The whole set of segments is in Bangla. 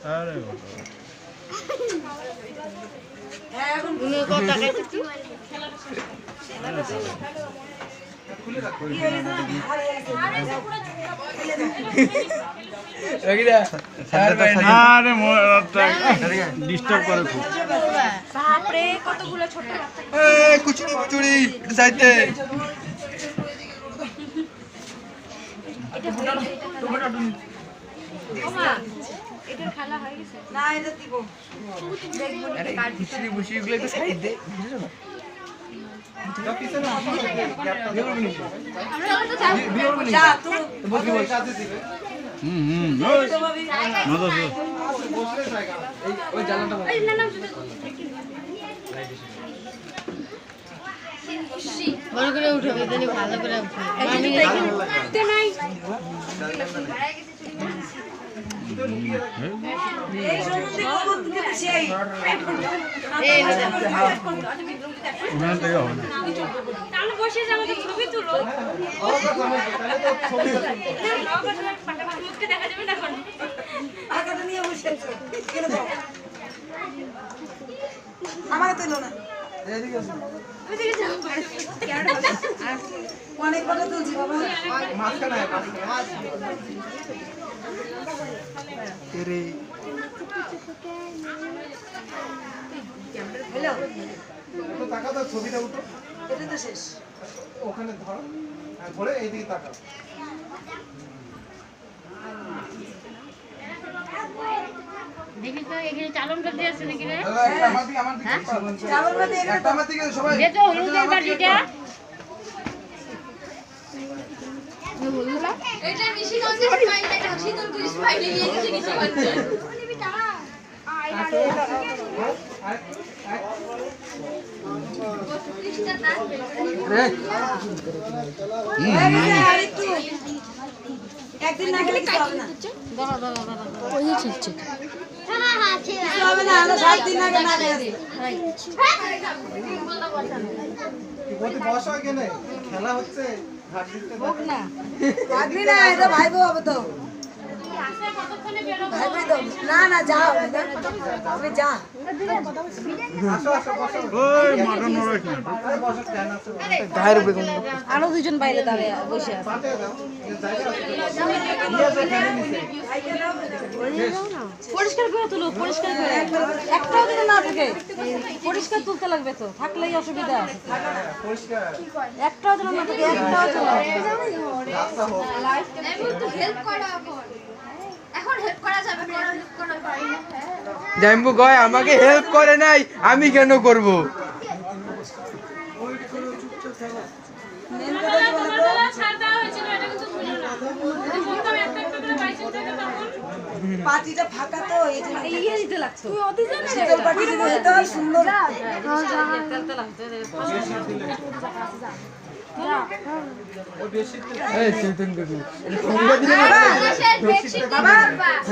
আরে উনি কত টাকা দিচ্ছি আরে ডিস্টার্ব করে খুব বাপরে কতগুলো ছোট বাচ্চা এই কুচুরি কুচুরি এটা সাইডে ওমা এটার খালা হয়ে গেছে না এটা দিব দেখবো নি কাট কুচুরি কুচুরি গুলো একটু সাইডে বুঝছো না যা তুই ওই জানাটা এই না না ভালো করে উঠে দিলে ভালো করে উঠে আমি দেখতে নাই এই সম্বন্ধে খবর দিতে সেই এই ওখান থেকে হবে না তাহলে বসে যে আমাদের ছবি তুলো ছবি মুখকে দেখা যাবে না এখন আগাটা নিয়ে বসে আছো কেন দাও আমাকে তুলো না এদিকে আসো ওইদিকে যাও অনেক কথা তুলছি বাবা মাছখানে এরে হ্যালো তো তাকাও তো ছবিটা উঠো এটা তো শেষ ওখানে ধরো আর ধরে এইদিকে তাকাও দেখি তো এখানে চালন করতে আছে নাকি রে একটা আমার দিকে চাবল বাদে একটা আমার দিকে সবাই দে তো হলুদের বাড়িটা এটা নিশিগঞ্জের স্মাইল এটা শীতলকুড়ি স্মাইল নিয়ে গেছে নিশিগঞ্জে একদিন না গেলে কিছু হবে না দাঁড়া দাঁড়া দাঁড়া ওই ছিলছে কিছু হবে না আমরা 7 দিন আগে না গেছি বলতে বসো এখানে খেলা হচ্ছে ঘাট দিতে হোক না থাকবি না এটা ভাইবো হবে তো ভাইবই তো না না যাও তুমি যা আসো আসো বসো ওই মাটন নড়াইস না আরে বসো কেন আছে গায়ের উপরে কোন আরো দুজন বাইরে দাঁড়িয়ে বসে আছে পাতে দাও জায়গা আছে নিয়ে যাও এখানে নিচে পরিষ্কার করে তুলো পরিষ্কার করে একটাও যেন না থাকে পরিষ্কার তুলতে লাগবে তো থাকলেই অসুবিধা পরিষ্কার একটাও যেন না থাকে একটাও চলো রাস্তা হোক জাম্বু কয় আমাকে হেল্প করে নাই আমি কেন করব পাটিটা ফাঁকা তো এই জন্য ইয়ে দিতে লাগতো তুই অতি জানিস শীতল পাটি দিতে হতো সুন্দর তেলতে লাগতো এই চিন্তন করবি বাবা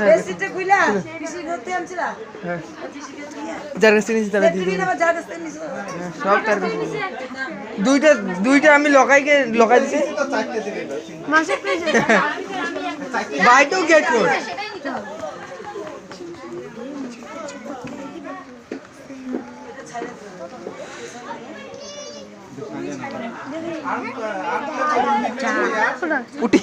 বেশিটা কইলা পিসি করতে আনছিলা হ্যাঁ যার কাছে নিছি তারা দিয়ে তুই না যা কাছে নিছ সব তার কাছে দুইটা আমি লগাই দিছি তো চাইতে দিবে মাসে please buy two get one উঠি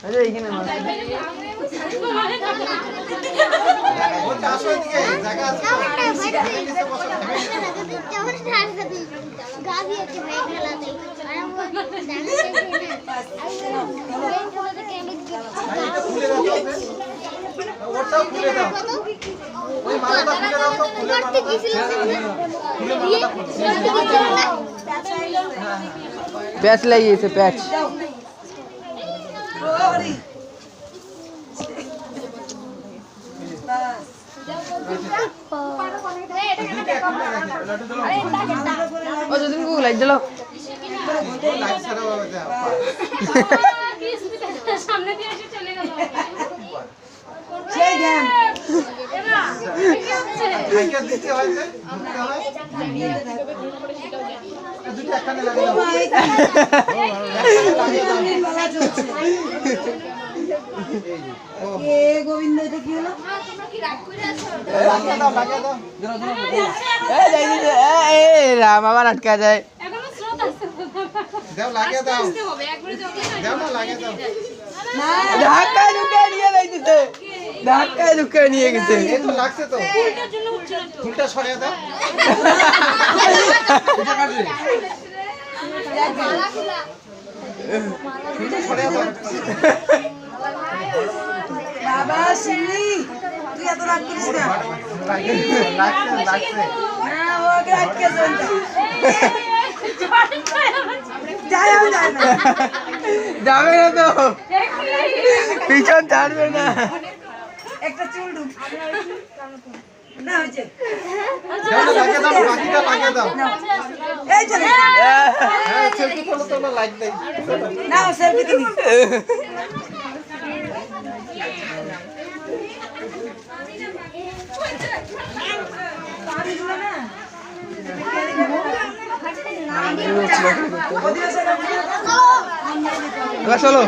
আরে এইখানে মাছ বলতে আসো এদিকে জায়গা আছে খুলে দাও ওটাও খুলে দাও ওই মালাটা খুলে দাও তো খুলে মালাটা খুলে মালাটা প্যাচ লাগিয়েছে প্যাচ ও যদি কো লাইট জ্বালাও লাইট ছাড়া বাবা দাও সামনে দিয়ে এসে চলে গেল সেই গেম এরা কি হচ্ছে দিতে হয় যে ঢুকতে হয় একখানে লাগিয়ে দাও। গোবিন্দ এটা কি হলো? লাগিয়ে দাও, লাগিয়ে দাও। রাম আবার আটকা যায়। এখনো স্রোত আছে দাও, লাগিয়ে দাও। হবে একবারে যাবে দাও না, লাগিয়ে দাও। ধাক্কায় ঢুকে নিয়ে যাইতেছে, ধাক্কায় ঢুকে নিয়ে গেছে। এই তো লাগছে তো। এটার জন্য উঠছিল তো ফুলটা সরিয়ে দাও। ফুলটা সরিয়ে দাও। বাবা শিবলি তুই এত রাগ করিস না। লাগছে, লাগছে। না ওকে আটকে জলটা যায় আর যায় না। যাবে না তো, পিছন ছাড়বে না। একটা চুল ঢুক না হয়েছে। দাও না, লাগিয়ে দাও, বাকিটা লাগিয়ে দাও। এই চলে হ্যাঁ, সেলফি তোলো, তোলো, লাইক দেই। না সেলফি তুলি। চলো